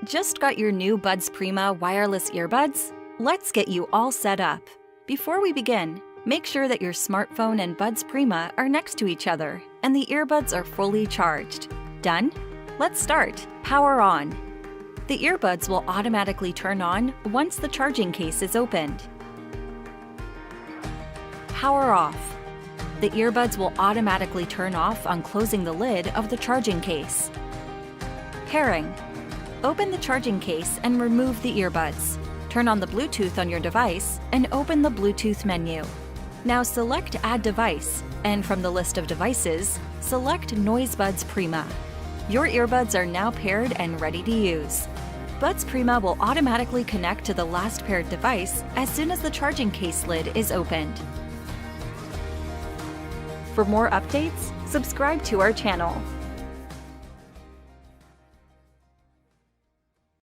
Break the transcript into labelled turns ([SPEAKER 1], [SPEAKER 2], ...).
[SPEAKER 1] Just got your new Buds Prima wireless earbuds? Let's get you all set up. Before we begin, make sure that your smartphone and Buds Prima are next to each other and the earbuds are fully charged. Done? Let's start. Power on. The earbuds will automatically turn on once the charging case is opened. Power off. The earbuds will automatically turn off on closing the lid of the charging case. Pairing. Open the charging case and remove the earbuds. Turn on the Bluetooth on your device and open the Bluetooth menu. Now select Add Device, and from the list of devices, select Noise Buds Prima. Your earbuds are now paired and ready to use. Buds Prima will automatically connect to the last paired device as soon as the charging case lid is opened. For more updates, subscribe to our channel.